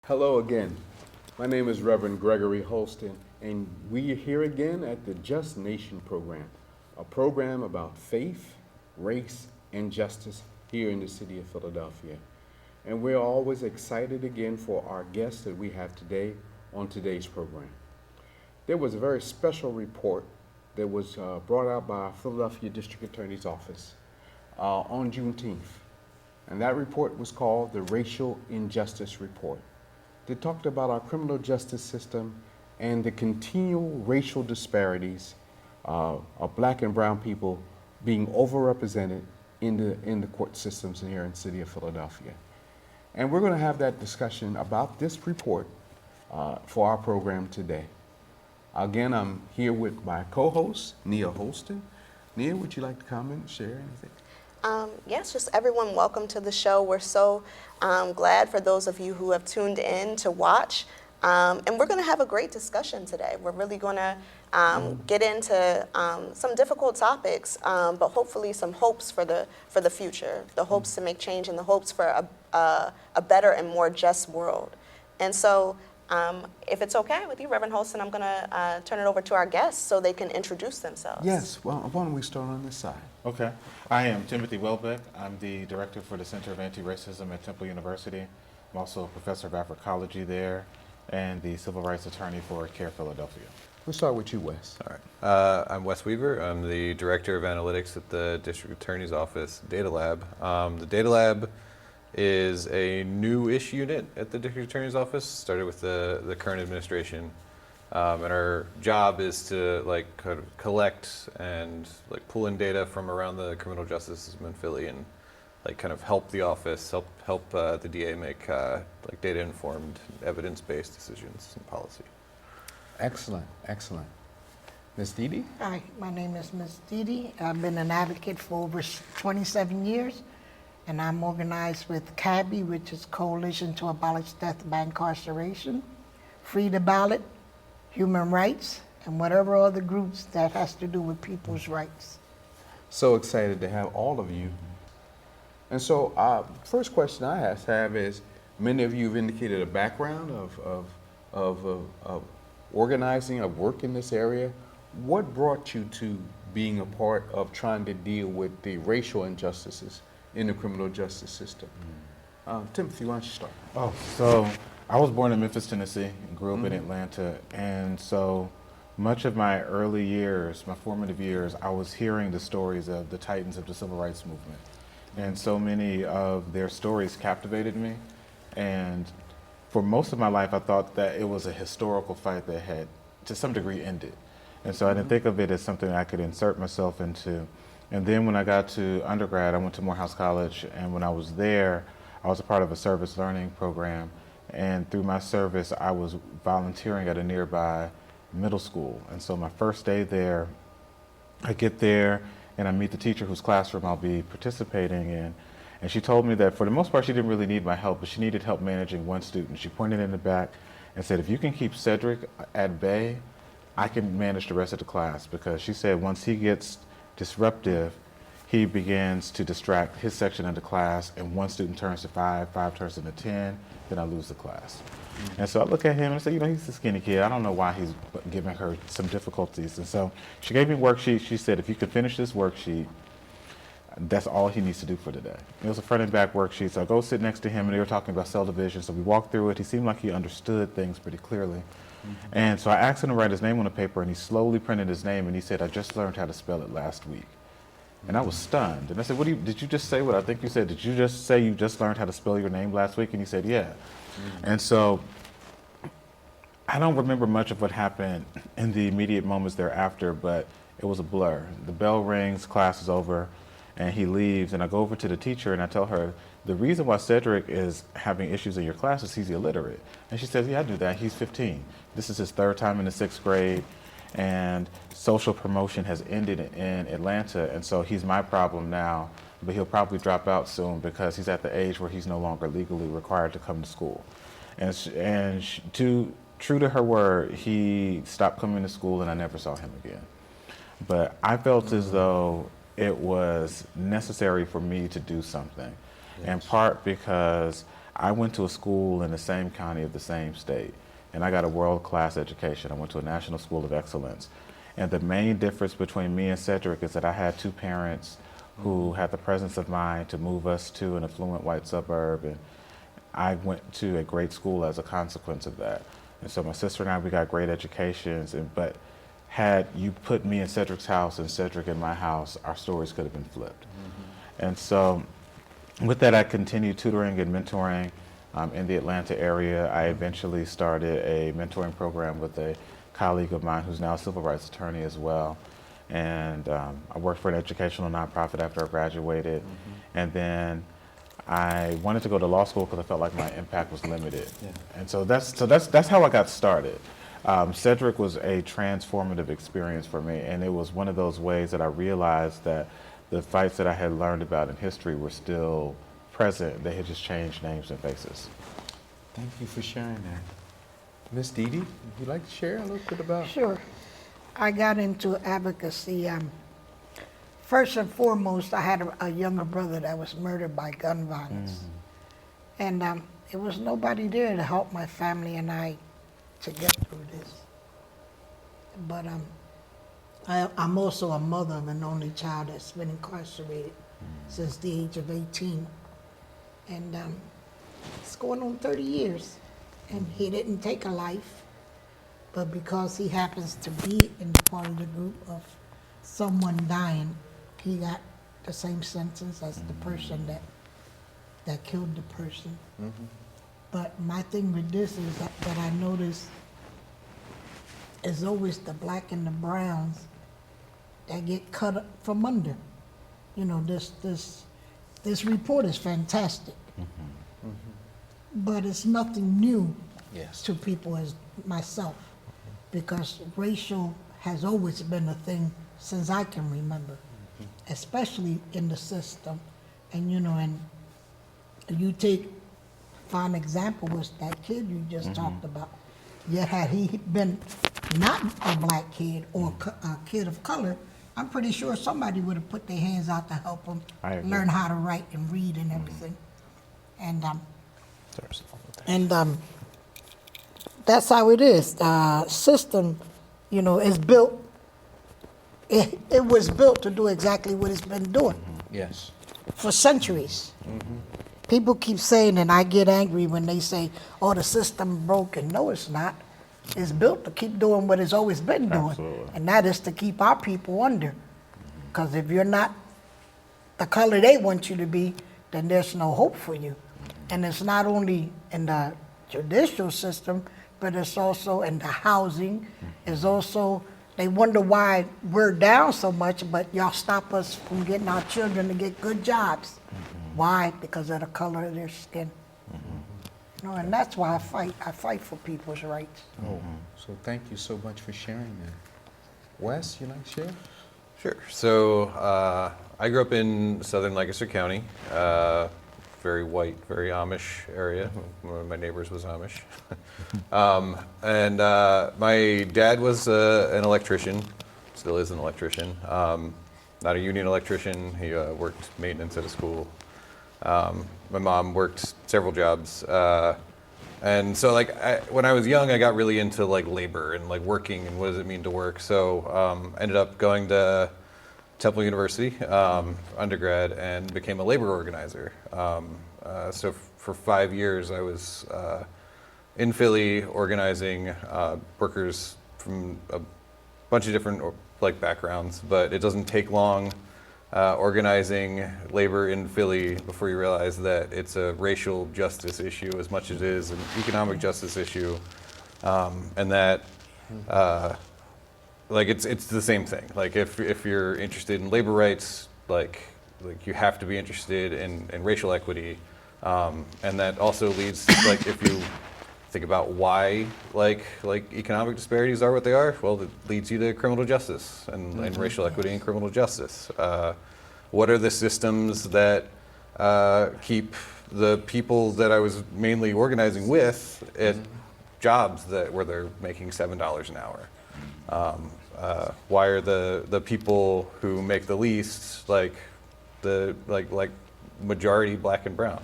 Hello again. My name is Reverend Gregory Holston, and we are here again at the Just Nation program, a program about faith, race, and justice here in the city of Philadelphia. And we're always excited again for our guests that we have today on today's program. There was a very special report that was brought out by our Philadelphia District Attorney's Office on Juneteenth. And that report was called the Racial Injustice Report. They talked about our criminal justice system and the continual racial disparities of black and brown people being overrepresented in the court systems here in the city of Philadelphia. And we're going to have that discussion about this report for our program today. Again, I'm here with my co-host, Nia Holston. Nia, would you like to comment and share anything? Yes, just everyone, welcome to the show. We're so glad for those of you who have tuned in to watch. And we're going to have a great discussion today. We're really going to get into some difficult topics, but hopefully some hopes for the future, the hopes to make change and the hopes for a better and more just world. And so if it's okay with you, Reverend Holston, I'm going to turn it over to our guests so they can introduce themselves. Yes, well, why don't we start on this side? Okay. I am Timothy Welbeck. I'm the director for the Center of Anti-Racism at Temple University. I'm also a professor of Africology there and the civil rights attorney for CARE Philadelphia. We'll start with you, Wes. All right. I'm Wes Weaver. I'm the Director of Analytics at the District Attorney's Office Data Lab. The Data Lab is a new-ish unit at the District Attorney's Office, started with the current administration. And our job is to kind of collect and pull in data from around the criminal justice system in Philly and kind of help the office, help the DA make data-informed, evidence-based decisions and policy. Excellent, excellent. Ms. Didi? Hi, my name is Ms. Didi. I've been an advocate for over 27 years, and I'm organized with CABI, which is Coalition to Abolish Death by Incarceration, Free the Ballot, Human Rights, and whatever other groups that has to do with people's rights. So excited to have all of you. And so first question I have is, many of you have indicated a background of organizing, of work in this area. What brought you to being a part of trying to deal with the racial injustices in the criminal justice system? Timothy, why don't you start? Oh, so I was born in Memphis, Tennessee, and grew up in Atlanta, and so much of my early years, my formative years, I was hearing the stories of the titans of the civil rights movement. And so many of their stories captivated me, and for most of my life I thought that it was a historical fight that had, to some degree, ended. And so I didn't think of it as something I could insert myself into. And then when I got to undergrad, I went to Morehouse College, and when I was there, I was a part of a service learning program. And through my service, I was volunteering at a nearby middle school. And so my first day there, I get there and I meet the teacher whose classroom I'll be participating in. And she told me that for the most part, she didn't really need my help, but she needed help managing one student. She pointed in the back and said, if you can keep Cedric at bay, I can manage the rest of the class. Because she said once he gets disruptive, he begins to distract his section of the class, and one student turns to 5 turns into 10, then I lose the class. And so I look at him and I say, he's a skinny kid. I don't know why he's giving her some difficulties. And so she gave me a worksheet. She said, if you could finish this worksheet, that's all he needs to do for today. It was a front and back worksheet. So I go sit next to him, and they were talking about cell division. So we walked through it. He seemed like he understood things pretty clearly. And so I asked him to write his name on the paper, and he slowly printed his name, and he said, I just learned how to spell it last week. And I was stunned. And I said, did you just say what I think you said? Did you just say you just learned how to spell your name last week? And he said, yeah. And so I don't remember much of what happened in the immediate moments thereafter, but it was a blur. The bell rings, class is over, and he leaves. And I go over to the teacher and I tell her, the reason why Cedric is having issues in your class is he's illiterate. And she says, yeah, I knew that. He's 15. This is his third time in the 6th grade. And social promotion has ended in Atlanta, and so he's my problem now, but he'll probably drop out soon because he's at the age where he's no longer legally required to come to school. True to her word, he stopped coming to school, and I never saw him again. But I felt as though it was necessary for me to do something, in part because I went to a school in the same county of the same state, and I got a world-class education. I went to a National School of Excellence. And the main difference between me and Cedric is that I had two parents who had the presence of mind to move us to an affluent white suburb, and I went to a great school as a consequence of that. And so my sister and I, we got great educations, but had you put me in Cedric's house and Cedric in my house, our stories could have been flipped. And so with that, I continued tutoring and mentoring in the Atlanta area. I eventually started a mentoring program with a colleague of mine who's now a civil rights attorney as well. And I worked for an educational nonprofit after I graduated. And then I wanted to go to law school because I felt like my impact was limited. And so that's how I got started. Cedric was a transformative experience for me, and it was one of those ways that I realized that the fights that I had learned about in history were still present. They had just changed names and faces. Thank you for sharing that. Miss Dee Dee, would you like to share a little bit about? Sure. I got into advocacy. First and foremost, I had a younger brother that was murdered by gun violence. And it was nobody there to help my family and I to get through this. But I'm also a mother of an only child that's been incarcerated since the age of 18. And it's going on 30 years. And he didn't take a life, but because he happens to be in part of the group of someone dying, he got the same sentence as the person that killed the person. But my thing with this is that I notice is always the black and the browns that get cut up from under. You know, this report is fantastic, but it's nothing new to people as myself, because racial has always been a thing since I can remember, especially in the system. And you know, and you take, fine example was that kid you just talked about. Yet had he been not a black kid or a kid of color, I'm pretty sure somebody would have put their hands out to help him learn how to write and read and everything. And that's how it is. System, you know, is built. It was built to do exactly what it's been doing Yes. for centuries. People keep saying, and I get angry when they say, "Oh, the system broken." No, it's not. It's built to keep doing what it's always been doing, Absolutely. and that is to keep our people under. Because if you're not the color they want you to be, then there's no hope for you. And it's not only in the judicial system, but it's also in the housing. It's also, they wonder why we're down so much, but y'all stop us from getting our children to get good jobs. Why? Because of the color of their skin. You know, and that's why I fight. I fight for people's rights. Oh, so thank you so much for sharing that. Wes, you like to share? Sure. So I grew up in southern Lancaster County, very white, very Amish area. One of my neighbors was Amish. And my dad was an electrician, still is an electrician. Not a union electrician. He worked maintenance at a school. My mom worked several jobs. And so like when I was young, I got really into like labor and like working and what does it mean to work. So ended up going to Temple University, undergrad, and became a labor organizer. So for 5 years, I was in Philly organizing workers from a bunch of different like backgrounds, but it doesn't take long organizing labor in Philly before you realize that it's a racial justice issue as much as it is an economic justice issue, and that like it's the same thing. Like if you're interested in labor rights, like you have to be interested in racial equity, and that also leads to, like if you think about why like economic disparities are what they are, well, it leads you to criminal justice and racial equity and criminal justice. What are the systems that keep the people that I was mainly organizing with at jobs where they're making $7 an hour? Why are the people who make the least like majority black and brown?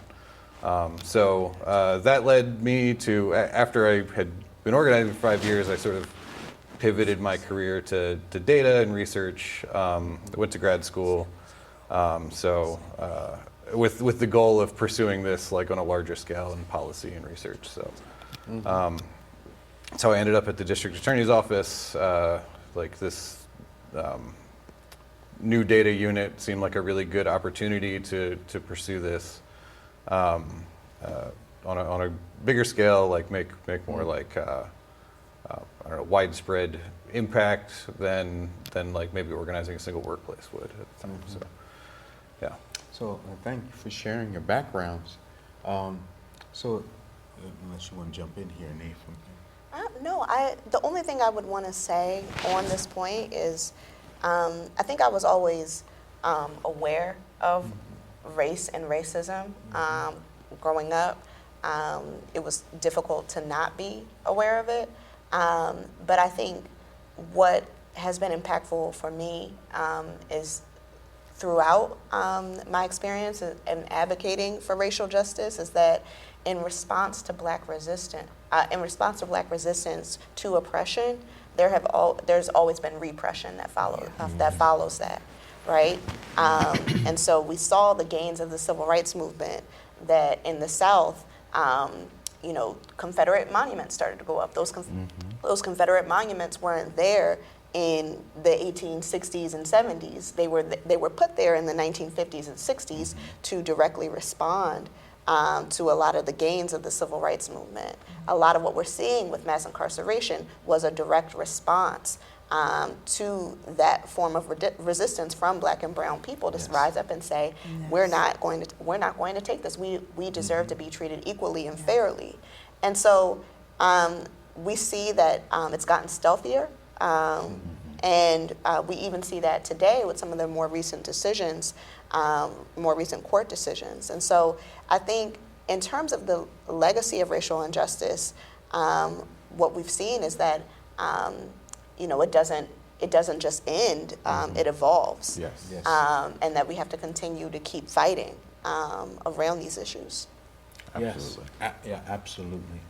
That led me to, after I had been organizing for 5 years, I sort of pivoted my career to data and research. I went to grad school, with the goal of pursuing this like on a larger scale in policy and research. So that's how I ended up at the district attorney's office. Like this new data unit seemed like a really good opportunity to pursue this on a bigger scale, like make more like I don't know, widespread impact than like maybe organizing a single workplace would at the time. So yeah. So thank you for sharing your backgrounds. Unless you want to jump in here, Nathan. No, the only thing I would want to say on this point is I think I was always aware of race and racism growing up. It was difficult to not be aware of it. But I think what has been impactful for me is throughout my experience in advocating for racial justice is that in response to black resistance to oppression, there's always been repression that follows that, right? And so we saw the gains of the civil rights movement that in the South, Confederate monuments started to go up. Those Confederate monuments weren't there in the 1860s and 70s. They were put there in the 1950s and 60s to directly respond to a lot of the gains of the civil rights movement. A lot of what we're seeing with mass incarceration was a direct response to that form of resistance from black and brown people to rise up and say, we're not going to take this. We deserve to be treated equally and fairly. And so we see that it's gotten stealthier. And we even see that today with some of the more recent decisions, more recent court decisions. And so I think in terms of the legacy of racial injustice, what we've seen is that it doesn't just end, it evolves. Yes. And that we have to continue to keep fighting around these issues. Absolutely. Yes. Yeah, absolutely.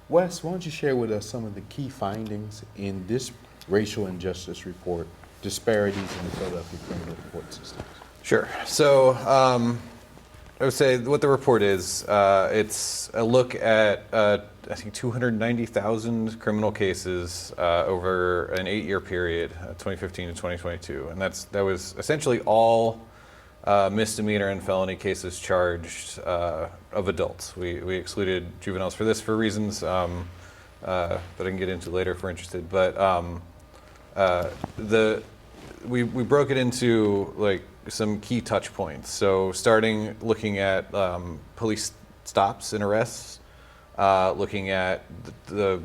Wes, why don't you share with us some of the key findings in this racial injustice report, disparities in the Philadelphia criminal court system? Sure. So I would say what the report is, it's a look at, I think, 290,000 criminal cases over an 8-year period, 2015 to 2022. And that was essentially all misdemeanor and felony cases charged of adults. We excluded juveniles for this for reasons that I can get into later if we're interested. But we broke it into like some key touch points. So starting looking at police stops and arrests, looking at the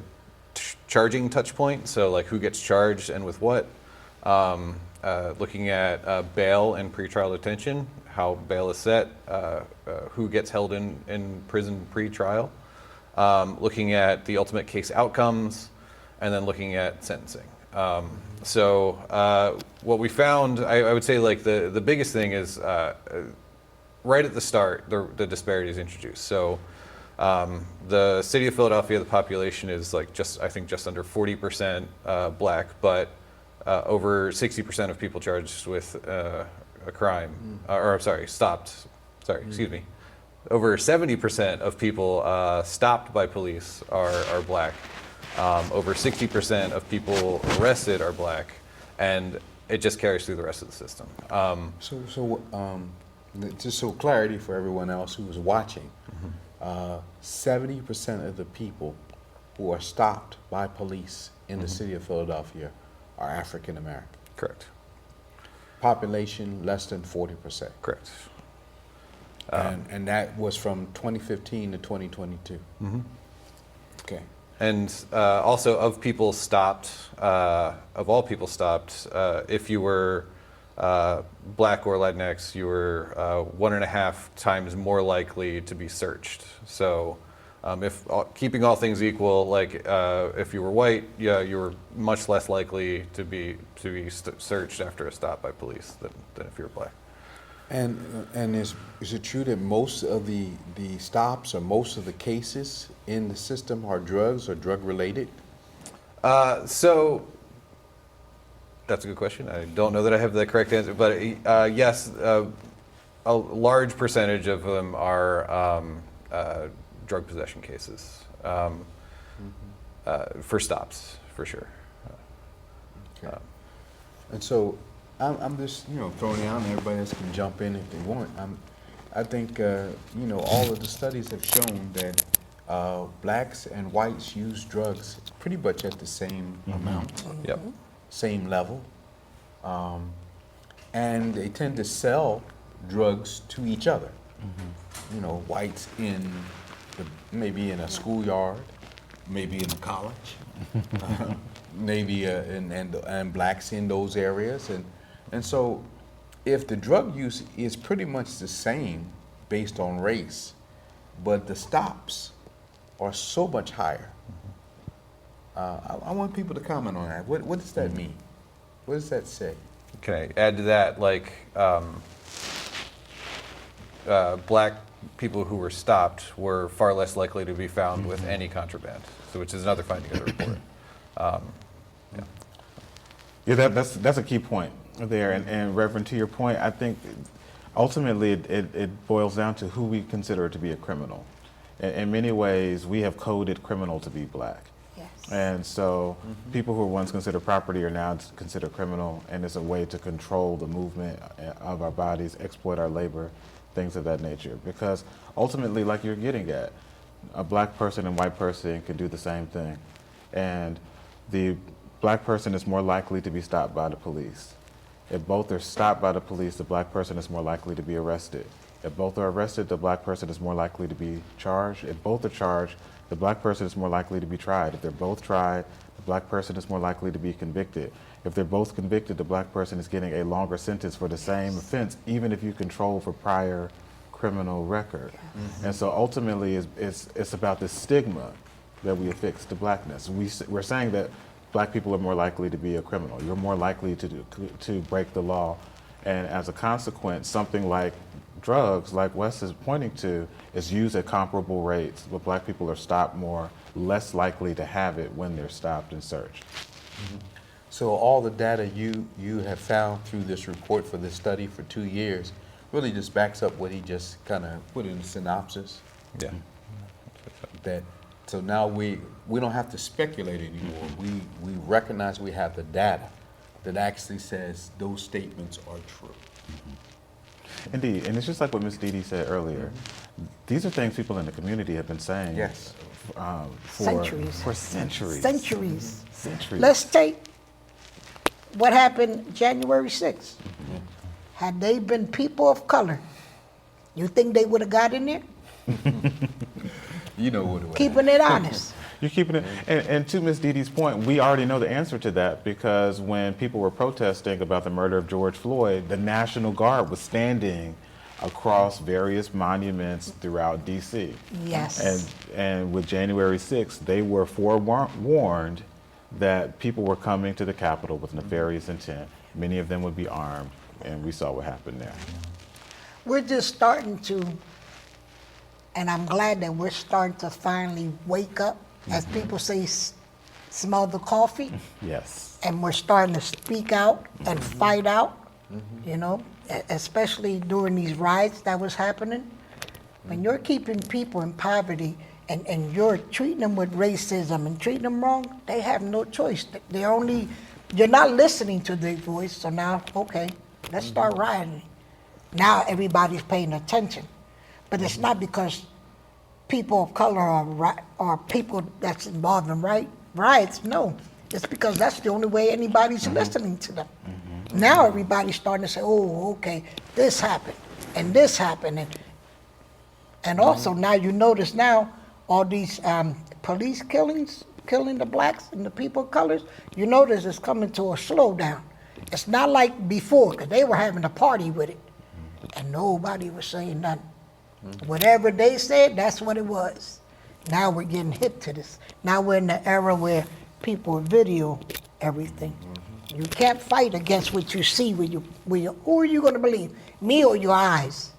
charging touch point, so like who gets charged and with what, looking at bail and pretrial detention, how bail is set, who gets held in prison pre-trial, looking at the ultimate case outcomes, and then looking at sentencing. So what we found, I would say like the biggest thing is right at the start, the disparities introduced. So the city of Philadelphia, the population is like just under 40% black, but over 60% of people charged with a crime, excuse me. Over 70% of people stopped by police are black. Over 60% of people arrested are black, and it just carries through the rest of the system. Just so clarity for everyone else who is watching, 70% of the people who are stopped by police in the city of Philadelphia are African American. Correct. Population less than 40%. Correct. And that was from 2015 to 2022. Okay. And also of people stopped, of all people stopped, if you were black or Latinx, you were 1.5 times more likely to be searched. So if keeping all things equal, like if you were white, you were much less likely to be searched after a stop by police than if you were black. And is it true that most of the stops or most of the cases in the system are drugs or drug related? So that's a good question. I don't know that I have the correct answer, but yes, a large percentage of them are drug possession cases for stops, for sure. Okay. And so I'm just throwing it out, and everybody else can jump in if they want. I think all of the studies have shown that blacks and whites use drugs pretty much at the same amount, Yep. same level, and they tend to sell drugs to each other. Whites maybe in a schoolyard, maybe in a college, maybe and blacks in those areas, and so if the drug use is pretty much the same based on race, but the stops are so much higher. I want people to comment on that. What does that mean? What does that say? Can I add to that, like, black people who were stopped were far less likely to be found with any contraband, so which is another finding of the report. Yeah, that's a key point there. And Reverend, to your point, I think ultimately it boils down to who we consider to be a criminal. In many ways, we have coded criminal to be black. Yes. And so people who were once considered property are now considered criminal, and it's a way to control the movement of our bodies, exploit our labor, things of that nature. Because ultimately, like you're getting at, a black person and white person can do the same thing. And the black person is more likely to be stopped by the police. If both are stopped by the police, the black person is more likely to be arrested. If both are arrested, the black person is more likely to be charged. If both are charged, the black person is more likely to be tried. If they're both tried, the black person is more likely to be convicted. If they're both convicted, the black person is getting a longer sentence for the same offense, even if you control for prior criminal record. And so ultimately, it's about the stigma that we affix to blackness. We're saying that black people are more likely to be a criminal. You're more likely to break the law. And as a consequence, something like drugs, like Wes is pointing to, is used at comparable rates, but black people are stopped more, less likely to have it when they're stopped and searched. So all the data you have found through this report for this study for 2 years really just backs up what he just kind of put in the synopsis. Yeah. So now we don't have to speculate anymore. We recognize we have the data that actually says those statements are true. Indeed, and it's just like what Ms. Dee Dee said earlier. These are things people in the community have been saying Yes. for Centuries. For centuries. Centuries. Centuries. Let's take what happened January 6th. Had they been people of color, you think they would have got in there? You know what it was. Keeping it honest. You're keeping it. And to Ms. Dee Dee's point, we already know the answer to that, because when people were protesting about the murder of George Floyd, the National Guard was standing across various monuments throughout D.C. Yes. And with January 6th, they were forewarned that people were coming to the Capitol with nefarious intent. Many of them would be armed, and we saw what happened there. We're just starting to, and I'm glad that we're starting to finally wake up, as people say, smell the coffee, Yes. and we're starting to speak out and fight out, especially during these riots that was happening. When you're keeping people in poverty and you're treating them with racism and treating them wrong, they have no choice. You're not listening to their voice, so now, okay, let's start rioting. Now everybody's paying attention. But it's not because people of color or people that's involved in riots, no. It's because that's the only way anybody's listening to them. Now everybody's starting to say, oh, okay, this happened, and this happened. And also now you notice now all these police killings, killing the blacks and the people of colors, you notice it's coming to a slowdown. It's not like before, because they were having a party with it, and nobody was saying nothing. Whatever they said, that's what it was. Now we're getting hip to this. Now we're in the era where people video everything. You can't fight against what you see. Who are you going to believe, me or your eyes?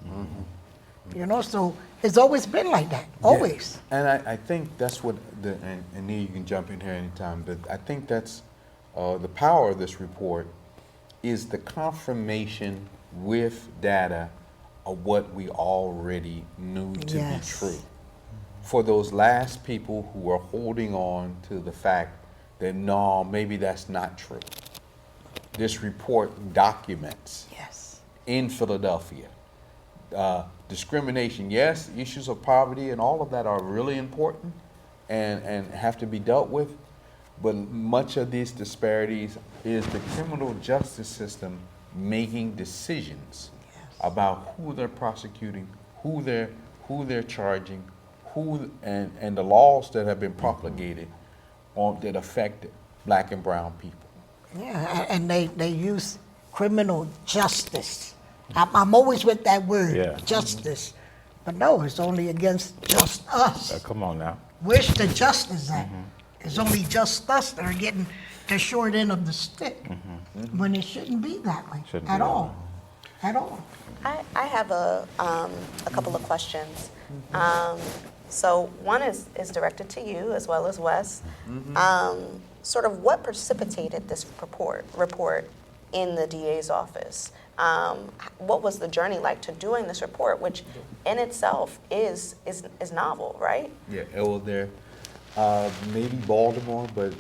You know, so it's always been like that, always. Yeah. And I think that's what, and Neil, you can jump in here anytime, but I think that's the power of this report is the confirmation with data of what we already knew to be true. For those last people who are holding on to the fact that no, maybe that's not true. This report documents in Philadelphia discrimination, yes, issues of poverty and all of that are really important and have to be dealt with, but much of these disparities is the criminal justice system making decisions about who they're prosecuting, who they're charging, and the laws that have been propagated that affect black and brown people. Yeah, and they use criminal justice. I'm always with that word, justice. But no, it's only against just us. Come on now. Where's the justice at? It's only just us that are getting the short end of the stick when it shouldn't be that way at all. At all. I have a couple of questions. So one is directed to you as well as Wes. Sort of what precipitated this report in the DA's office? What was the journey like to doing this report, which in itself is novel, right? Yeah, well, there, maybe Baltimore, but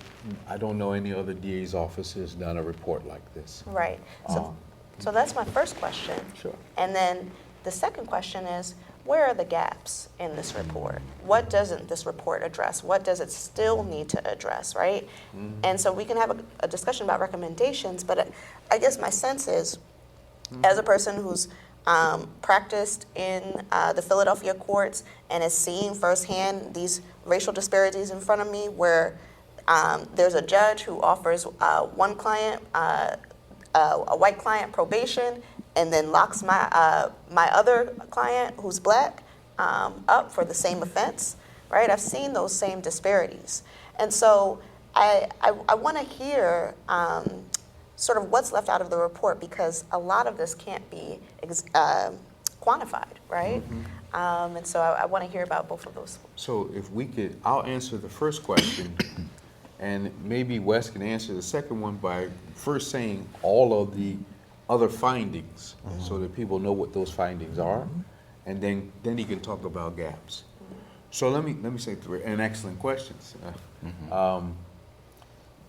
I don't know any other DA's office has done a report like this. Right. So that's my first question. Sure. And then the second question is, where are the gaps in this report? What doesn't this report address? What does it still need to address, right? And so we can have a discussion about recommendations, but I guess my sense is, as a person who's practiced in the Philadelphia courts and is seeing firsthand these racial disparities in front of me, where there's a judge who offers one client, a white client, probation, and then locks my other client, who's black, up for the same offense, right? I've seen those same disparities. And so I want to hear sort of what's left out of the report, because a lot of this can't be quantified, right? And so I want to hear about both of those. So if we could, I'll answer the first question, and maybe Wes can answer the second one by first saying all of the other findings, so that people know what those findings are, and then he can talk about gaps. So let me say three, and excellent questions.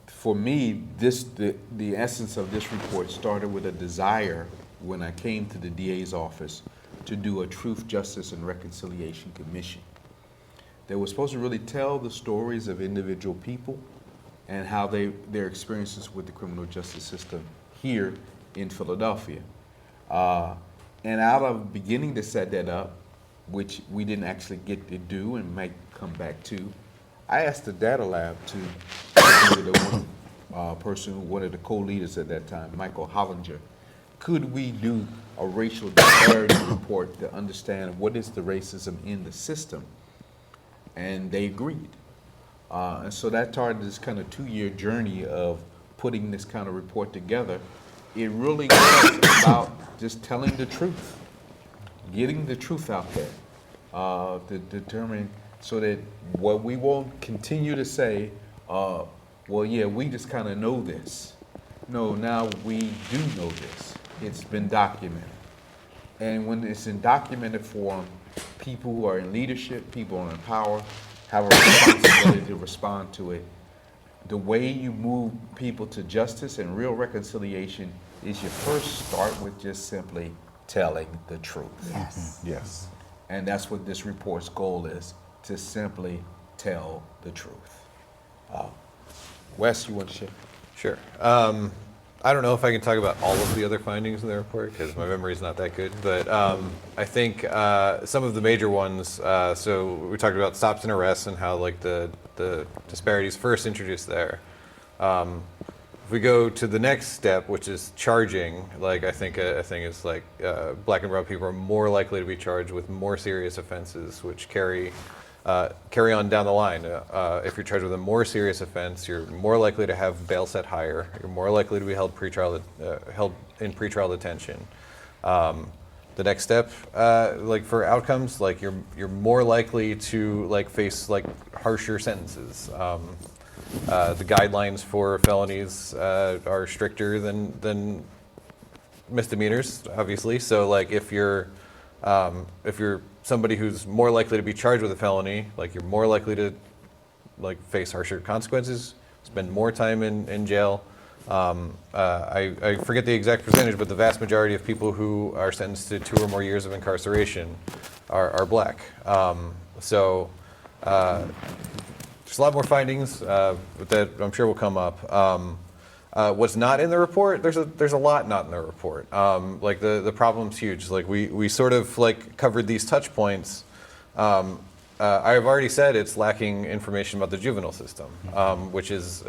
For me, the essence of this report started with a desire when I came to the DA's office to do a Truth, Justice, and Reconciliation Commission. They were supposed to really tell the stories of individual people and how their experiences with the criminal justice system here in Philadelphia. And out of beginning to set that up, which we didn't actually get to do and might come back to, I asked the Data Lab to be the one of the co-leaders at that time, Michael Hollinger. Could we do a racial disparity report to understand what is the racism in the system? And they agreed. And so that started this kind of 2-year journey of putting this kind of report together. It really was about just telling the truth, getting the truth out there, to determine so that what we won't continue to say, well, yeah, we just kind of know this. No, now we do know this. It's been documented. And when it's in documented form, people who are in leadership, people who are in power, have a responsibility to respond to it. The way you move people to justice and real reconciliation is you first start with just simply telling the truth. Yes. Yes. And that's what this report's goal is, to simply tell the truth. Wes, you want to share? Sure. I don't know if I can talk about all of the other findings in the report because my memory's not that good, but I think some of the major ones, so we talked about stops and arrests and how like the disparities first introduced there. If we go to the next step, which is charging, like I think a thing is like black and brown people are more likely to be charged with more serious offenses, which carry carry on down the line. If you're charged with a more serious offense, you're more likely to have bail set higher. You're more likely to be held in pretrial detention. The next step, like for outcomes, like you're more likely to like face like harsher sentences. The guidelines for felonies are stricter than misdemeanors, obviously. So like if you're somebody who's more likely to be charged with a felony, like you're more likely to like face harsher consequences, spend more time in jail. I forget the exact percentage, but the vast majority of people who are sentenced to 2 or more years of incarceration are black. So there's a lot more findings that I'm sure will come up. What's not in the report? There's a lot not in the report. Like the problem's huge. Like we sort of like covered these touch points. I've already said it's lacking information about the juvenile system, which is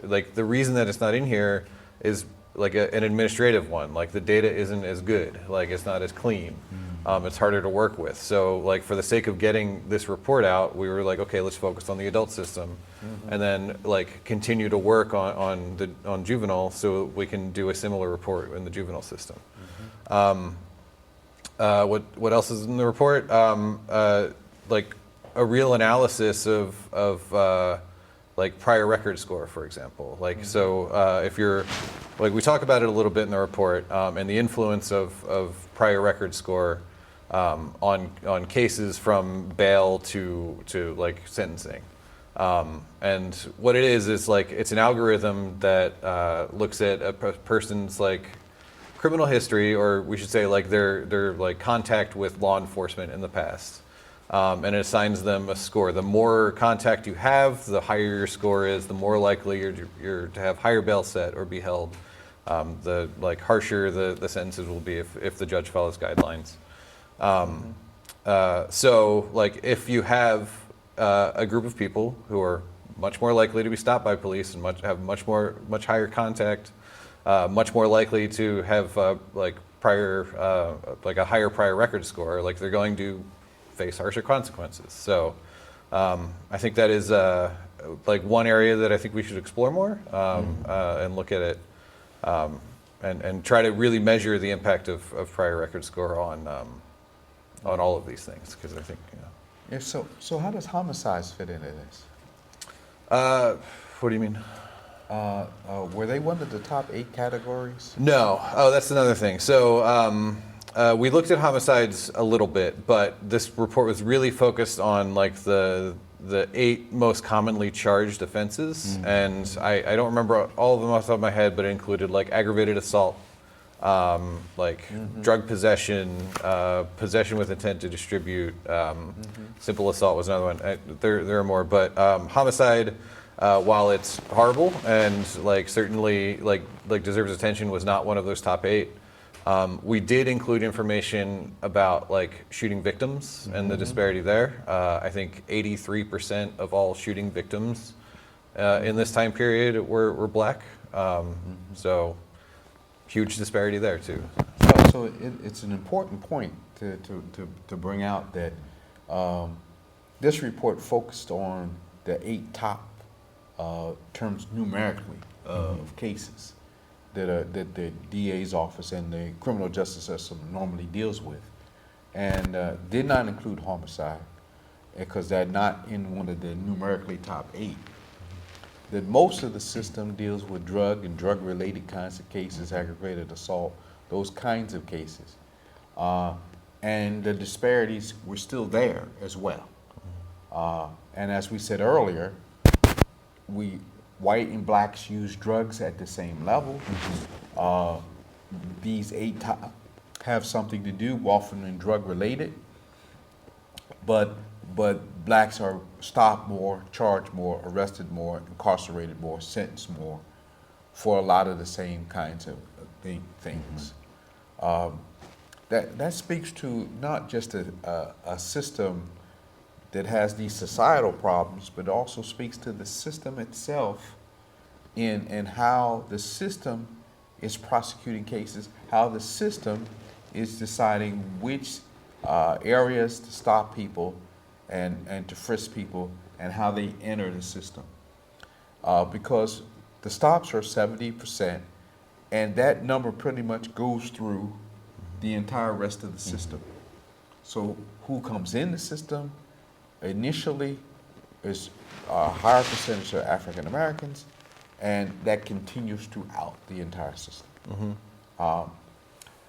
like the reason that it's not in here is like an administrative one. Like the data isn't as good. Like it's not as clean. It's harder to work with. So like for the sake of getting this report out, we were like, okay, let's focus on the adult system, and then like continue to work on juvenile so we can do a similar report in the juvenile system. What else is in the report? Like a real analysis of like prior record score, for example. Like so, if you're like we talk about it a little bit in the report, and the influence of prior record score on cases from bail to like sentencing. And what it is like it's an algorithm that looks at a person's like criminal history, or we should say like their like contact with law enforcement in the past. And it assigns them a score. The more contact you have, the higher your score is, the more likely you're to have higher bail set or be held. The like harsher the sentences will be if the judge follows guidelines. So like if you have a group of people who are much more likely to be stopped by police and have much higher contact, much more likely to have like prior like a higher prior record score, like they're going to face harsher consequences. So I think that is like one area that I think we should explore more and look at it and try to really measure the impact of prior record score on all of these things, because I think Yeah, so how does homicides fit into this? What do you mean? Were they one of the top 8 categories? No. Oh, that's another thing. So we looked at homicides a little bit, but this report was really focused on like the 8 most commonly charged offenses, and I don't remember all of them off the top of my head, but it included like aggravated assault, like drug possession, possession with intent to distribute, simple assault was another one. There are more, but homicide, while it's horrible and like certainly like deserves attention, was not one of those top 8. We did include information about like shooting victims and the disparity there. I think 83% of all shooting victims in this time period were black. So huge disparity there too. So it's an important point to bring out that this report focused on the 8 top terms numerically of cases that the DA's office and the criminal justice system normally deals with, and did not include homicide because they're not in one of the numerically top 8. That most of the system deals with drug and drug-related kinds of cases, aggravated assault, those kinds of cases, and the disparities were still there as well. And as we said earlier, white and blacks use drugs at the same level. These 8 top have something to do, often in drug related, but blacks are stopped more, charged more, arrested more, incarcerated more, sentenced more for a lot of the same kinds of things. That speaks to not just a system that has these societal problems, but also speaks to the system itself in how the system is prosecuting cases, how the system is deciding which areas to stop people and to frisk people and how they enter the system. Because the stops are 70%, and that number pretty much goes through the entire rest of the system. So who comes in the system initially is a higher percentage of African Americans, and that continues throughout the entire system.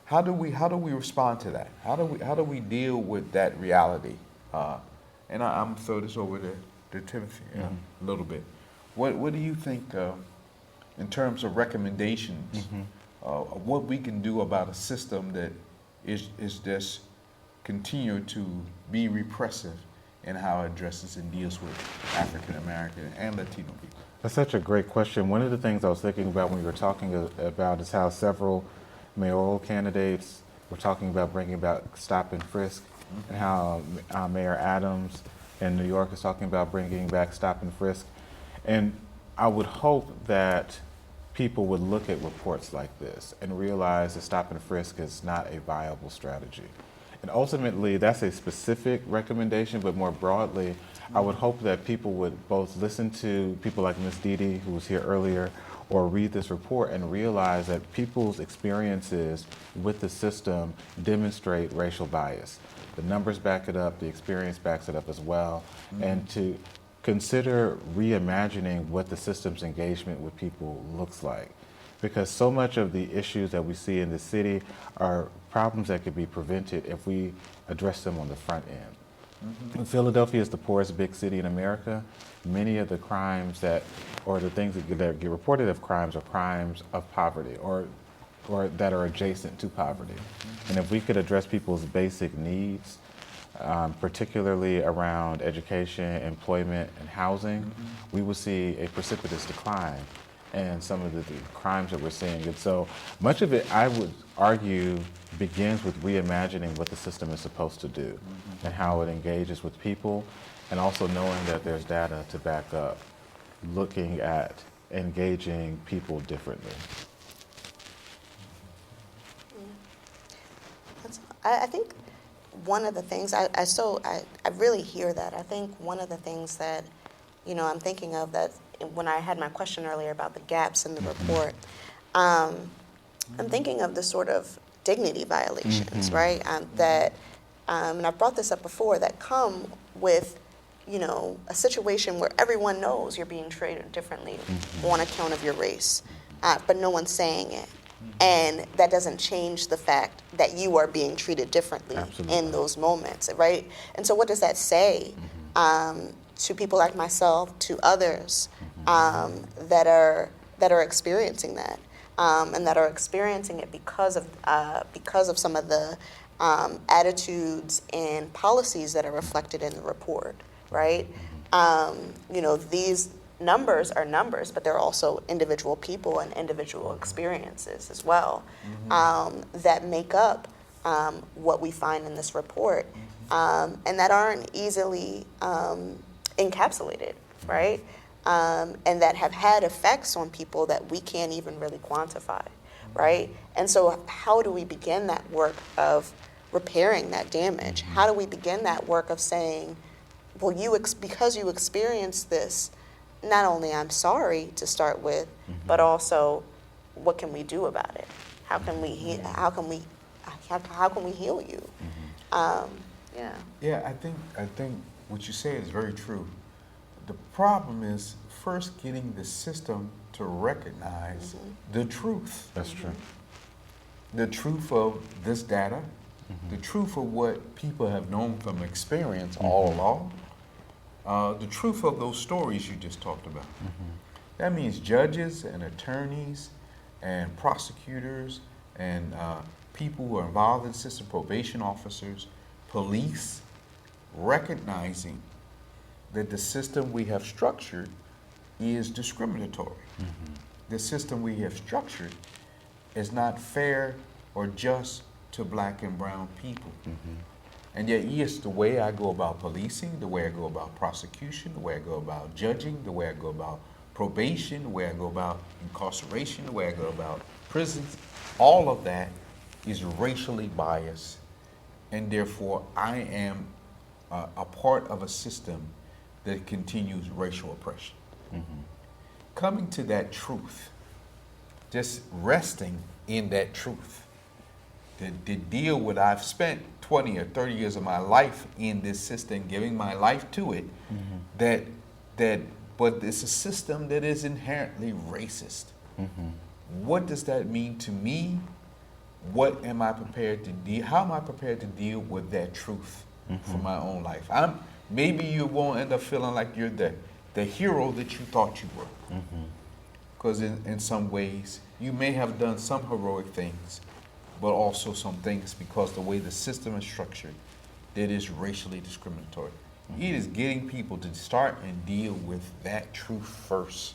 How do we respond to that? How do we deal with that reality? And I'm gonna throw this over to Timothy a little bit. What do you think in terms of recommendations of what we can do about a system that is just continue to be repressive in how it addresses and deals with African American and Latino people? That's such a great question. One of the things I was thinking about when you were talking about is how several mayoral candidates were talking about bringing back stop and frisk, and how Mayor Adams in New York is talking about bringing back stop and frisk. And I would hope that people would look at reports like this and realize that stop and frisk is not a viable strategy. And ultimately, that's a specific recommendation, but more broadly, I would hope that people would both listen to people like Ms. Didi, who was here earlier, or read this report and realize that people's experiences with the system demonstrate racial bias. The numbers back it up, the experience backs it up as well, and to consider reimagining what the system's engagement with people looks like. Because so much of the issues that we see in the city are problems that could be prevented if we address them on the front end. Philadelphia is the poorest big city in America. Many of the crimes or the things that get reported of crimes are crimes of poverty or that are adjacent to poverty. And if we could address people's basic needs, particularly around education, employment, and housing, we would see a precipitous decline in some of the crimes that we're seeing. And so much of it, I would argue, begins with reimagining what the system is supposed to do and how it engages with people, and also knowing that there's data to back up looking at engaging people differently. I think one of the things, I really hear that. I think one of the things that, I'm thinking of that when I had my question earlier about the gaps in the report, I'm thinking of the sort of dignity violations, right? And I've brought this up before, that come with, a situation where everyone knows you're being treated differently on account of your race, but no one's saying it. And that doesn't change the fact that you are being treated differently in those moments, right? And so what does that say to people like myself, to others that are experiencing that, and that are experiencing it because of some of the attitudes and policies that are reflected in the report, right? These numbers are numbers, but they're also individual people and individual experiences as well, that make up what we find in this report, and that aren't easily encapsulated, right? And that have had effects on people that we can't even really quantify, right? And so how do we begin that work of repairing that damage? How do we begin that work of saying, well, because you experienced this, not only I'm sorry to start with, but also what can we do about it? How can we heal you? Yeah, I think what you say is very true. The problem is first getting the system to recognize the truth. That's true. The truth of this data, the truth of what people have known from experience all along, the truth of those stories you just talked about. That means judges and attorneys and prosecutors and people who are involved in the system, probation officers, police, recognizing that the system we have structured is discriminatory. The system we have structured is not fair or just to black and brown people. And yet, yes, the way I go about policing, the way I go about prosecution, the way I go about judging, the way I go about probation, the way I go about incarceration, the way I go about prisons, all of that is racially biased, and therefore I am a part of a system that continues racial oppression. Coming to that truth, just resting in that truth, to deal with, I've spent 20 or 30 years of my life in this system, giving my life to it, but it's a system that is inherently racist. What does that mean to me? What am I prepared to deal? How am I prepared to deal with that truth for my own life? Maybe you won't end up feeling like you're the hero that you thought you were, because in some ways you may have done some heroic things, but also some things because the way the system is structured, that is racially discriminatory. It is getting people to start and deal with that truth first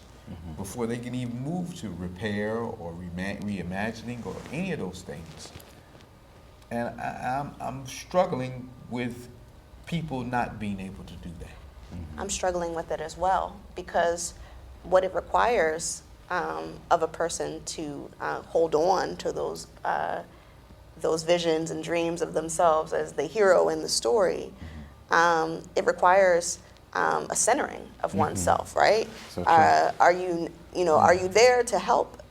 before they can even move to repair or reimagining or any of those things. And I'm struggling with people not being able to do that. I'm struggling with it as well, because what it requires of a person to hold on to those visions and dreams of themselves as the hero in the story, it requires a centering of oneself, right? So Are you there to help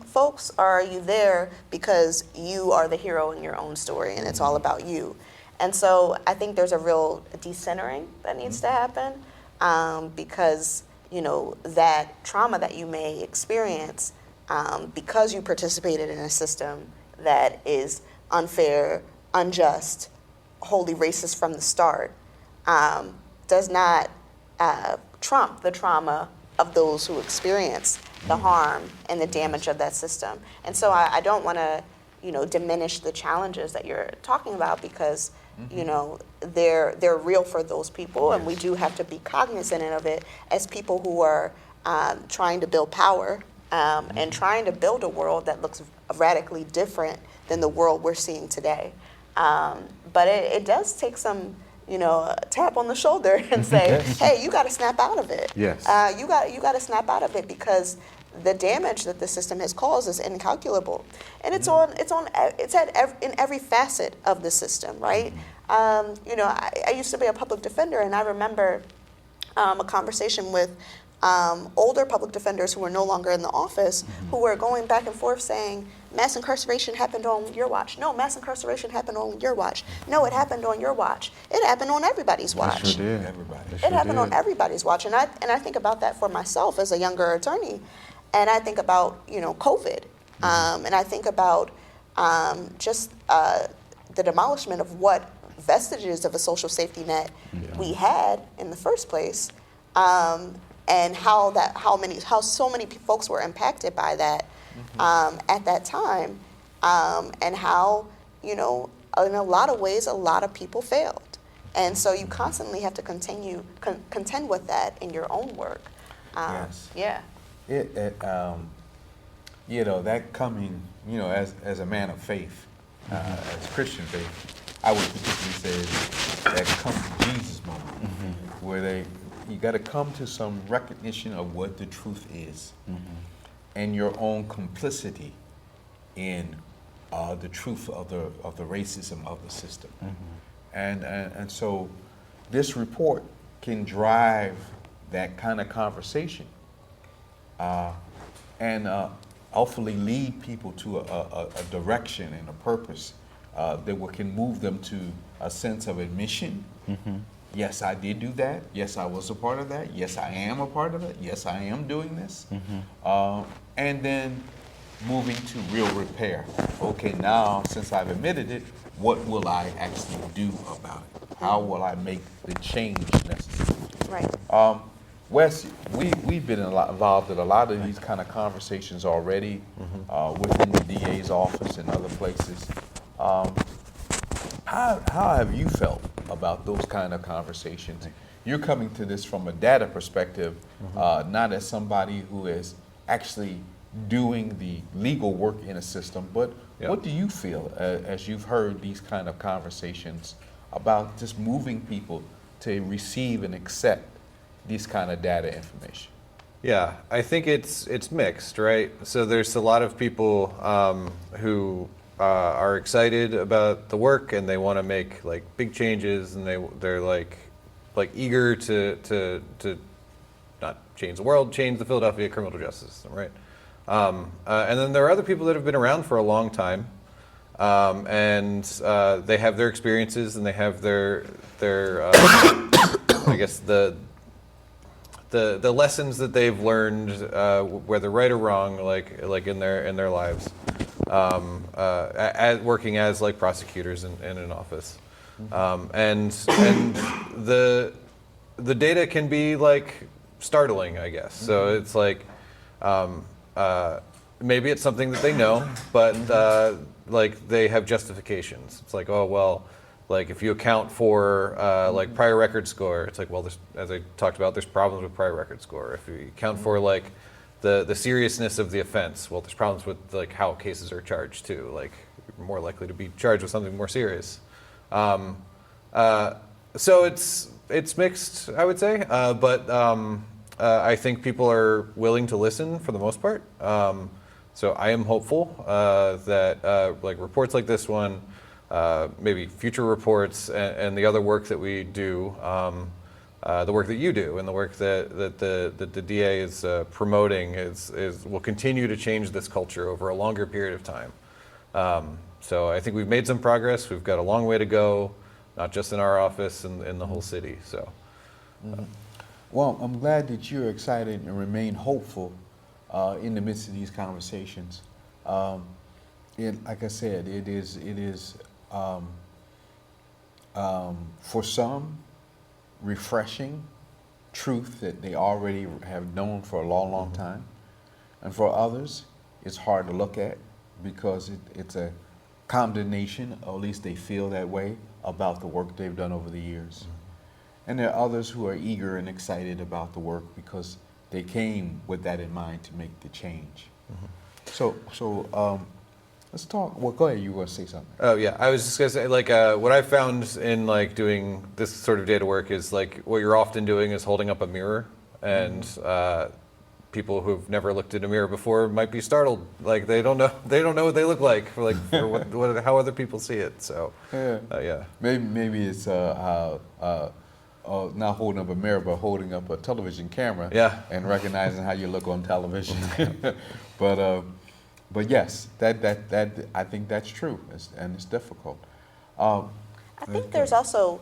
folks, or are you there because you are the hero in your own story and it's all about you? And so I think there's a real decentering that needs to happen, because that trauma that you may experience because you participated in a system that is unfair, unjust, wholly racist from the start, does not trump the trauma of those who experience the harm and the damage of that system. And so I don't want to, diminish the challenges that you're talking about, because they're real for those people, and we do have to be cognizant of it as people who are trying to build power and trying to build a world that looks radically different than the world we're seeing today. But it does take some, tap on the shoulder and say, hey, you got to snap out of it. Yes. You got to snap out of it, because the damage that the system has caused is incalculable, and it's in every facet of the system, right? I used to be a public defender, and I remember a conversation with older public defenders who were no longer in the office, who were going back and forth saying, mass incarceration happened on your watch. No, mass incarceration happened on your watch. No, it happened on your watch. It happened on everybody's watch. It sure did. Everybody. It happened on everybody's watch. And I think about that for myself as a younger attorney. And I think about, COVID. And I think about just the demolishment of what vestiges of a social safety net we had in the first place, and how so many folks were impacted by that at that time, and how, in a lot of ways, a lot of people failed. And so you constantly have to contend with that in your own work. Yes. Yeah. That coming, as a man of faith, as Christian faith, I would particularly say that come to Jesus moment, where you got to come to some recognition of what the truth is, and your own complicity in the truth of the racism of the system, and so this report can drive that kind of conversation, and hopefully lead people to a direction and a purpose that can move them to a sense of admission. Yes, I did do that. Yes, I was a part of that. Yes, I am a part of it. Yes, I am doing this. And then moving to real repair. Okay, now since I've admitted it, what will I actually do about it? How will I make the change necessary? Right. Wes, we've been involved in a lot of these kind of conversations already within the DA's office and other places. How have you felt about those kind of conversations? You're coming to this from a data perspective, not as somebody who is actually doing the legal work in a system, but what do you feel as you've heard these kind of conversations about just moving people to receive and accept these kind of data information? Yeah, I think it's mixed, right? So there's a lot of people who are excited about the work and they want to make like big changes, and they're like eager to not change the world, change the Philadelphia criminal justice system, right? And then there are other people that have been around for a long time, and they have their experiences and they have their I guess the lessons that they've learned, whether right or wrong, like in their lives, working as like prosecutors in an office, and the data can be like startling, I guess. So it's like maybe it's something that they know, but like they have justifications. It's like, oh well, like if you account for like prior record score, it's like, well, as I talked about, there's problems with prior record score. If you account for like the seriousness of the offense, well, there's problems with like how cases are charged too. Like you're more likely to be charged with something more serious. So it's mixed, I would say, but I think people are willing to listen for the most part. So I am hopeful that like reports like this one, maybe future reports, and the other work that we do, the work that you do, and the work that the DA is promoting will continue to change this culture over a longer period of time. So I think we've made some progress. We've got a long way to go, not just in our office and in the whole city. So. Well, I'm glad that you're excited and remain hopeful in the midst of these conversations. Like I said, it is for some refreshing truth that they already have known for a long, long time, and for others, it's hard to look at because it's a condemnation, or at least they feel that way about the work they've done over the years. And there are others who are eager and excited about the work because they came with that in mind to make the change. So let's talk. Well, go ahead. You want to say something? Oh yeah, I was just gonna say, like, what I found in like doing this sort of data work is like what you're often doing is holding up a mirror, and people who've never looked at a mirror before might be startled. Like they don't know what they look like, for how other people see it. So yeah. Maybe it's not holding up a mirror, but holding up a television camera. Yeah. And recognizing how you look on television. But yes, that I think that's true, and it's difficult. I think there's also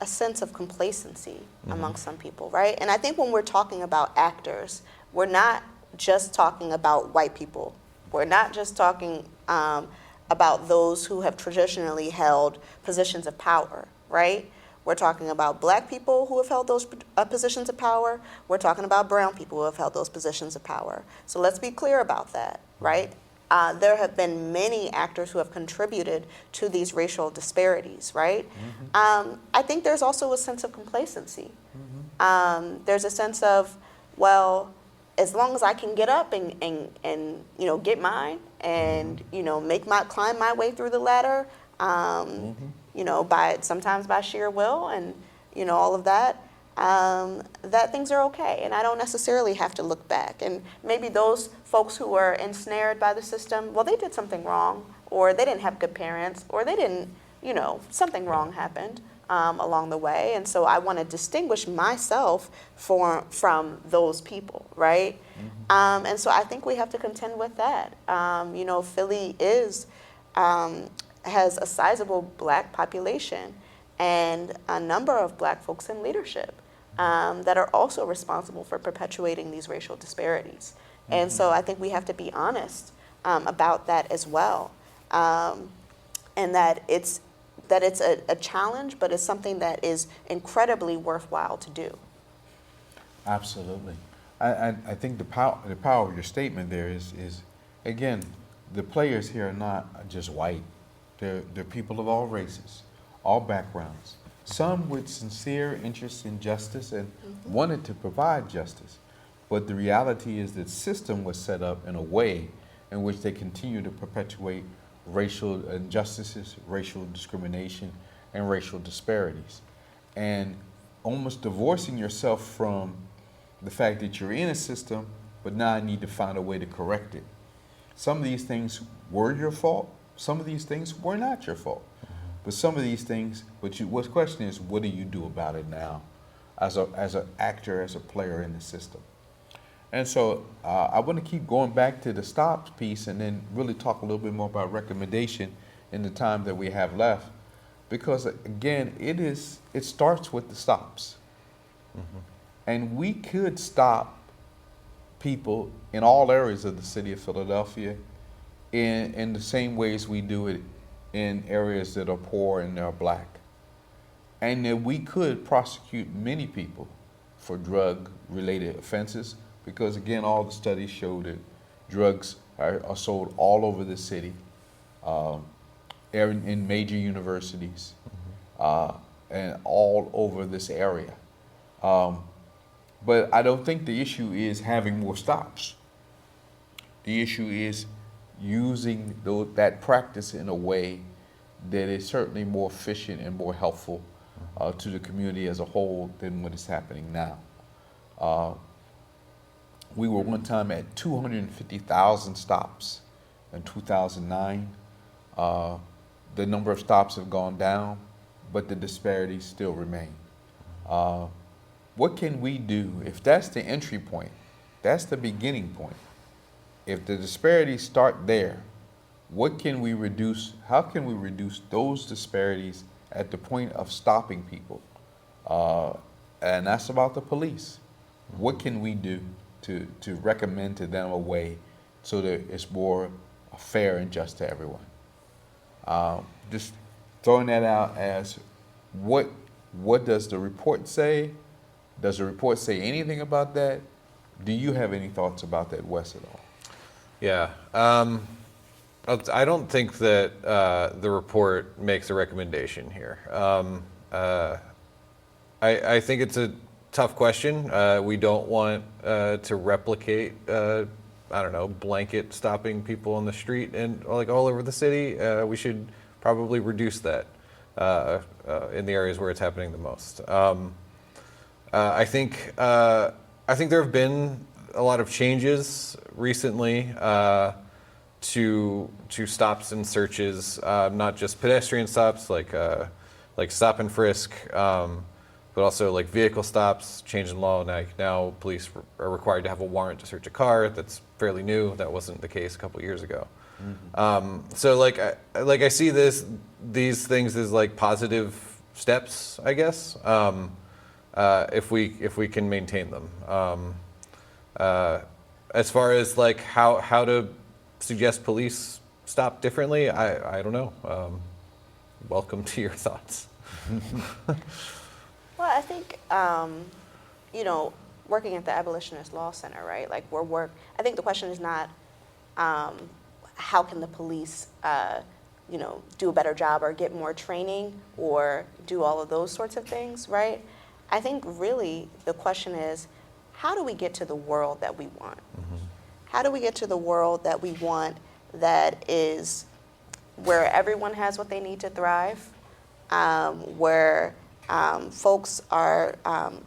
a sense of complacency amongst some people, right? And I think when we're talking about actors, we're not just talking about white people. We're not just talking about those who have traditionally held positions of power, right? We're talking about black people who have held those positions of power. We're talking about brown people who have held those positions of power. So let's be clear about that, right? There have been many actors who have contributed to these racial disparities, right? I think there's also a sense of complacency. There's a sense of, well, as long as I can get up and get mine and climb my way through the ladder, sometimes by sheer will and all of that, that things are okay, and I don't necessarily have to look back. And maybe those folks who were ensnared by the system, well, they did something wrong, or they didn't have good parents, or they didn't, something wrong happened along the way, and so I want to distinguish myself from those people, right? And so I think we have to contend with that. Philly has a sizable black population and a number of black folks in leadership that are also responsible for perpetuating these racial disparities. And so I think we have to be honest about that as well, and that it's a challenge, but it's something that is incredibly worthwhile to do. Absolutely. I think the power of your statement there is again, the players here are not just white. They're people of all races, all backgrounds, some with sincere interest in justice and wanted to provide justice. But the reality is that the system was set up in a way in which they continue to perpetuate racial injustices, racial discrimination, and racial disparities. And almost divorcing yourself from the fact that you're in a system, but now I need to find a way to correct it. Some of these things were your fault, some of these things were not your fault. But some of these things, what's question is, what do you do about it now as an actor, as a player in the system? And so I want to keep going back to the stops piece and then really talk a little bit more about recommendation in the time that we have left. Because again, it starts with the stops. And we could stop people in all areas of the city of Philadelphia in the same ways we do it in areas that are poor and are black. And that we could prosecute many people for drug-related offenses, because again, all the studies show that drugs are sold all over the city, in major universities, and all over this area. But I don't think the issue is having more stops. The issue is using that practice in a way that is certainly more efficient and more helpful to the community as a whole than what is happening now. We were one time at 250,000 stops in 2009. The number of stops have gone down, but the disparities still remain. What can we do if that's the entry point? That's the beginning point. If the disparities start there, what can we reduce? How can we reduce those disparities at the point of stopping people? And that's about the police. What can we do to recommend to them a way so that it's more fair and just to everyone? Just throwing that out as what does the report say? Does the report say anything about that? Do you have any thoughts about that, Wes, at all? Yeah. I don't think that the report makes a recommendation here. I think it's a tough question. We don't want to replicate, blanket stopping people on the street and like all over the city. We should probably reduce that in the areas where it's happening the most. I think there have been a lot of changes recently to stops and searches, not just pedestrian stops like stop and frisk, but also like vehicle stops. Change in law now police are required to have a warrant to search a car. That's fairly new. That wasn't the case a couple years ago. So I see these things as like positive steps, I guess, if we can maintain them. As far as like how to suggest police stop differently, I don't know. Welcome to your thoughts. Well, I think, working at the Abolitionist Law Center, right? Like I think the question is not how can the police, do a better job or get more training or do all of those sorts of things, right? I think really the question is, how do we get to the world that we want? How do we get to the world that we want that is where everyone has what they need to thrive, where folks are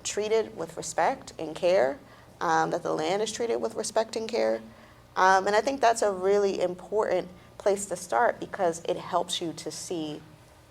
treated with respect and care, that the land is treated with respect and care? And I think that's a really important place to start because it helps you to see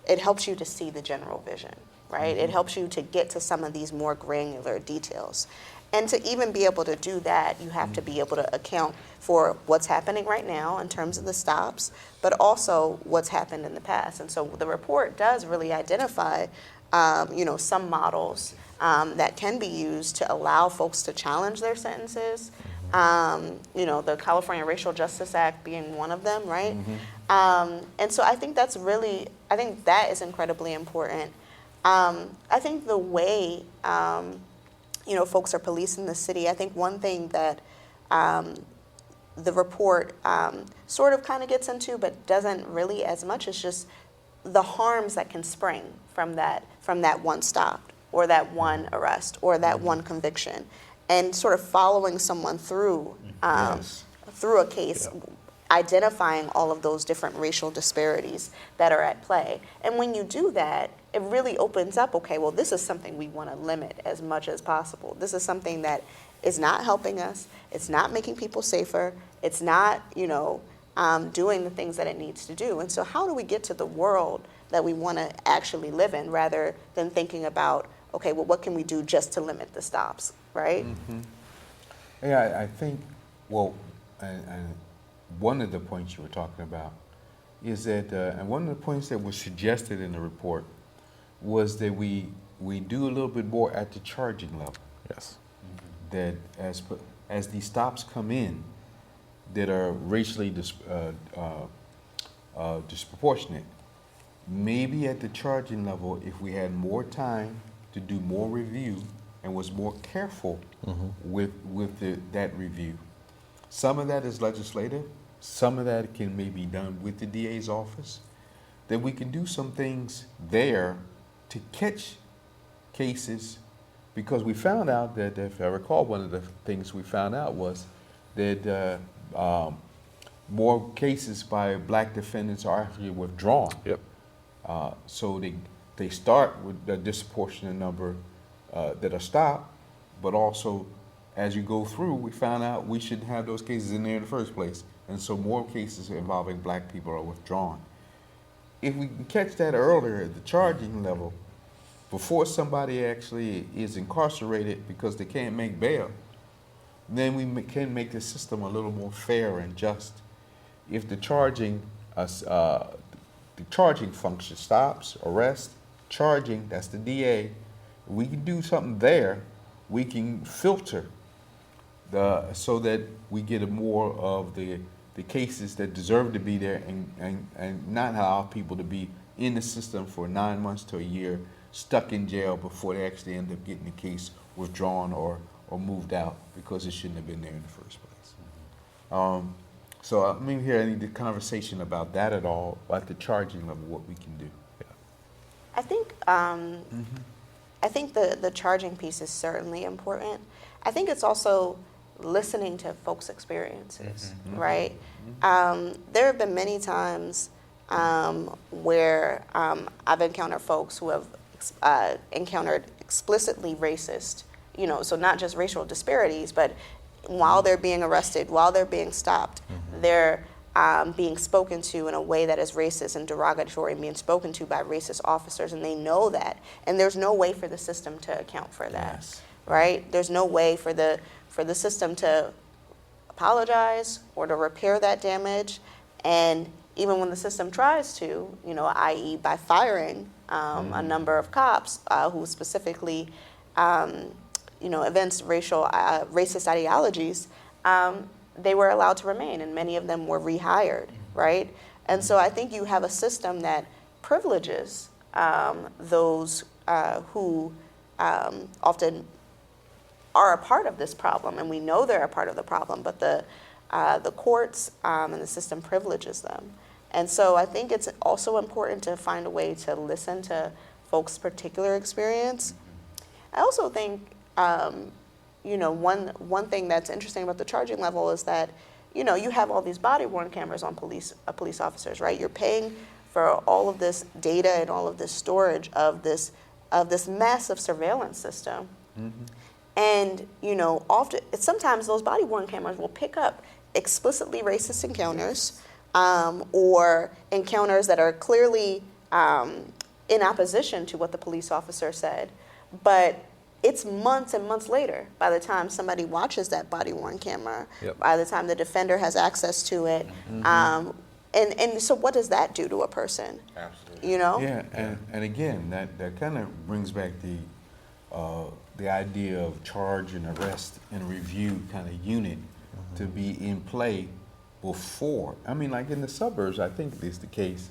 the general vision, right? It helps you to get to some of these more granular details. And to even be able to do that, you have to be able to account for what's happening right now in terms of the stops, but also what's happened in the past. And so the report does really identify, some models that can be used to allow folks to challenge their sentences. The California Racial Justice Act being one of them, right? And so I think that is incredibly important. I think the way folks are policing the city, I think one thing that the report sort of kind of gets into but doesn't really as much is just the harms that can spring from that one stop or that one arrest or that one conviction, and sort of following someone through through a case, identifying all of those different racial disparities that are at play. And when you do that, it really opens up, okay, well, this is something we want to limit as much as possible. This is something that is not helping us. It's not making people safer. It's not, doing the things that it needs to do. And so how do we get to the world that we want to actually live in rather than thinking about, okay, well, what can we do just to limit the stops, right? Yeah, I think, well, and one of the points you were talking about is that, and one of the points that was suggested in the report was that we do a little bit more at the charging level. Yes. That as these stops come in that are racially disproportionate, maybe at the charging level, if we had more time to do more review and was more careful with that review. Some of that is legislative. Some of that can maybe be done with the DA's office. That we can do some things there to catch cases, because we found out that, if I recall, one of the things we found out was that more cases by black defendants are actually withdrawn. Yep. So they start with a disproportionate number that are stopped, but also as you go through, we found out we shouldn't have those cases in there in the first place. And so more cases involving black people are withdrawn. If we can catch that earlier at the charging level, before somebody actually is incarcerated because they can't make bail, then we can make the system a little more fair and just. If the charging function stops, arrest, charging, that's the DA, we can do something there. We can filter so that we get more of the cases that deserve to be there, and not allow people to be in the system for 9 months to a year, stuck in jail before they actually end up getting the case withdrawn or moved out because it shouldn't have been there in the first place. So I mean, here I need the conversation about that at all, at the charging level, what we can do. I think the charging piece is certainly important. I think it's also listening to folks' experiences, right? There have been many times where I've encountered folks who have encountered explicitly racist, so not just racial disparities, but while they're being arrested, while they're being stopped, they're being spoken to in a way that is racist and derogatory, and being spoken to by racist officers, and they know that. And there's no way for the system to account for that, Yes. right? There's no way for the system to apologize or to repair that damage. And even when the system tries to, i.e. by firing a number of cops who specifically, evince racist ideologies, they were allowed to remain, and many of them were rehired, right? And so I think you have a system that privileges those who often are a part of this problem, and we know they're a part of the problem, but the courts and the system privileges them. And so I think it's also important to find a way to listen to folks' particular experience. I also think, one thing that's interesting about the charging level is that, you have all these body-worn cameras on police officers, right? You're paying for all of this data and all of this storage of this massive surveillance system. And, sometimes those body-worn cameras will pick up explicitly racist encounters or encounters that are clearly in opposition to what the police officer said. But it's months and months later by the time somebody watches that body-worn camera, by the time the defender has access to it. And so what does that do to a person? Absolutely. Yeah, and again, that kind of brings back the idea of charge and arrest and review kind of unit to be in play before. I mean, like in the suburbs, I think it's the case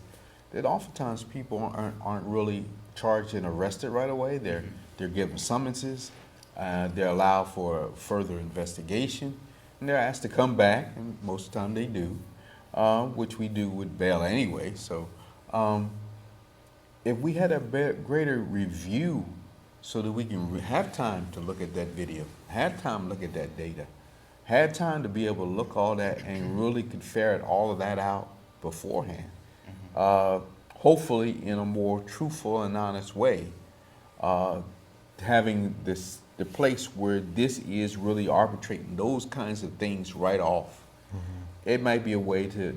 that oftentimes people aren't really charged and arrested right away. They're given summonses, they're allowed for further investigation, and they're asked to come back, and most of the time they do, which we do with bail anyway. So if we had a greater review so that we can have time to look at that video, have time to look at that data, had time to be able to look all that and really could ferret all of that out beforehand, hopefully in a more truthful and honest way, having the place where this is really arbitrating those kinds of things right off. it might be a way to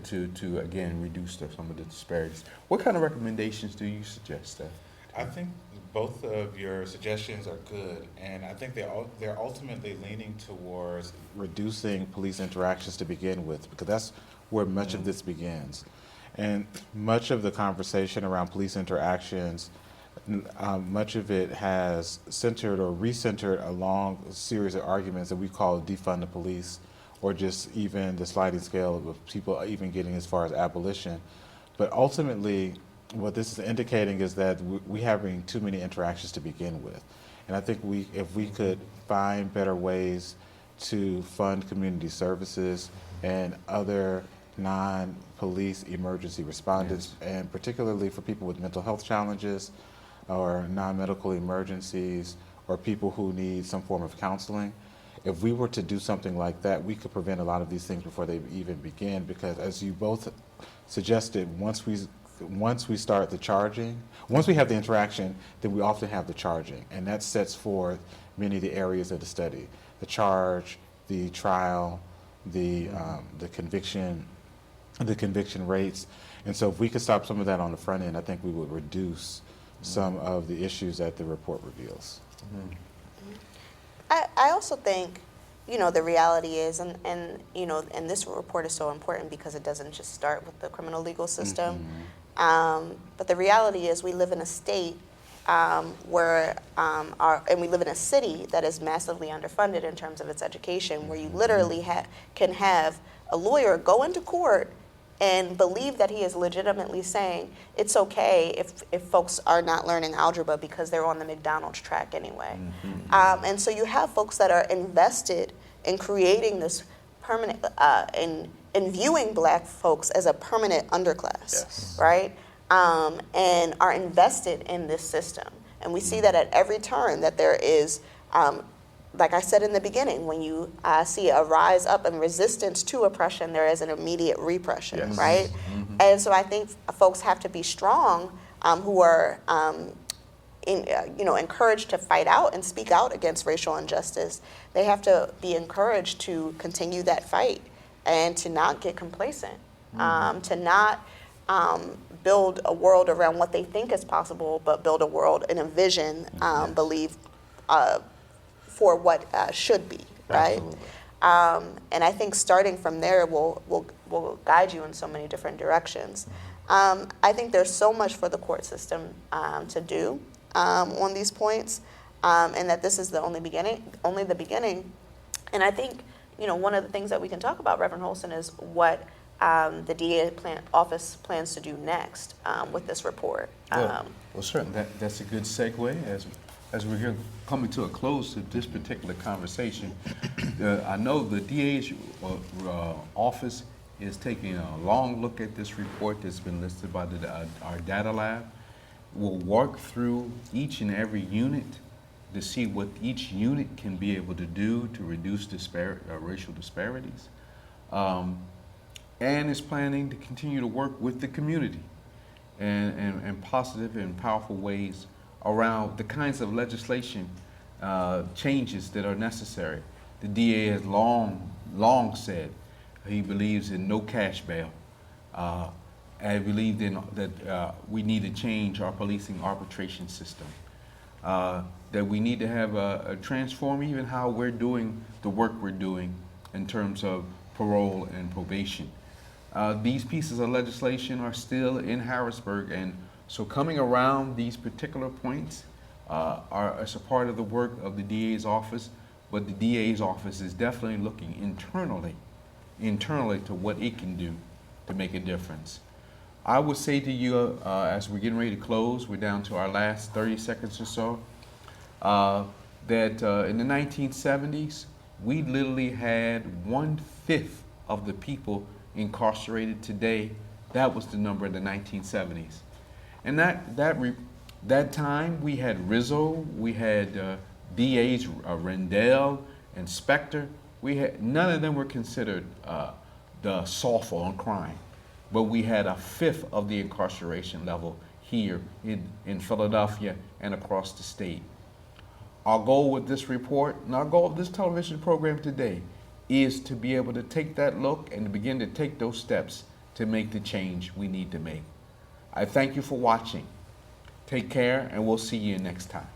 again, reduce some of the disparities. What kind of recommendations do you suggest, Steph? I think both of your suggestions are good, and I think they're ultimately leaning towards reducing police interactions to begin with, because that's where much of this begins. And much of the conversation around police interactions, much of it has centered or recentered along a series of arguments that we call defund the police, or just even the sliding scale of people even getting as far as abolition. But ultimately, what this is indicating is that we're having too many interactions to begin with. And I think if we could find better ways to fund community services and other non-police emergency responders, and particularly for people with mental health challenges or non-medical emergencies or people who need some form of counseling, if we were to do something like that, we could prevent a lot of these things before they even begin, because as you both suggested, once we start the charging, once we have the interaction, then we often have the charging, and that sets forth many of the areas of the study: the charge, the trial, the conviction rates. And so if we could stop some of that on the front end, I think we would reduce some of the issues that the report reveals. I also think, the reality is, and this report is so important because it doesn't just start with the criminal legal system, but the reality is we live in a state and we live in a city that is massively underfunded in terms of its education, where you literally can have a lawyer go into court and believe that he is legitimately saying it's okay if folks are not learning algebra because they're on the McDonald's track anyway. And so you have folks that are invested in creating this permanent, in viewing black folks as a permanent underclass, right? And are invested in this system. And we see that at every turn, that there is, like I said in the beginning, when you see a rise up in resistance to oppression, there is an immediate repression, right? And so I think folks have to be strong, who are encouraged to fight out and speak out against racial injustice. They have to be encouraged to continue that fight and to not get complacent, to not build a world around what they think is possible, but build a world and a vision, believe, for what should be, right? And I think starting from there will guide you in so many different directions. I think there's so much for the court system to do on these points, and that this is only the beginning. And I think, one of the things that we can talk about, Reverend Holston, is what the DA office plans to do next with this report. Well, certainly that's a good segue as we're here coming to a close to this particular conversation. I know the DA's office is taking a long look at this report that's been listed by our data lab. We'll work through each and every unit to see what each unit can be able to do to reduce racial disparities. And is planning to continue to work with the community in positive and powerful ways around the kinds of legislation changes that are necessary. The DA has long said he believes in no cash bail. I believe that we need to change our policing arbitration system. That we need to have transform even how we're doing the work we're doing in terms of parole and probation. These pieces of legislation are still in Harrisburg, and so coming around these particular points are as a part of the work of the DA's office, but the DA's office is definitely looking internally to what it can do to make a difference. I would say to you, as we're getting ready to close, we're down to our last 30 seconds or so, that in the 1970s, we literally had 1/5 of the people incarcerated today. That was the number in the 1970s. And that time we had Rizzo, we had DAs Rendell and Specter. None of them were considered the soft on crime, but we had 1/5 of the incarceration level here in Philadelphia and across the state. Our goal with this report and our goal of this television program today is to be able to take that look and to begin to take those steps to make the change we need to make. I thank you for watching. Take care, and we'll see you next time.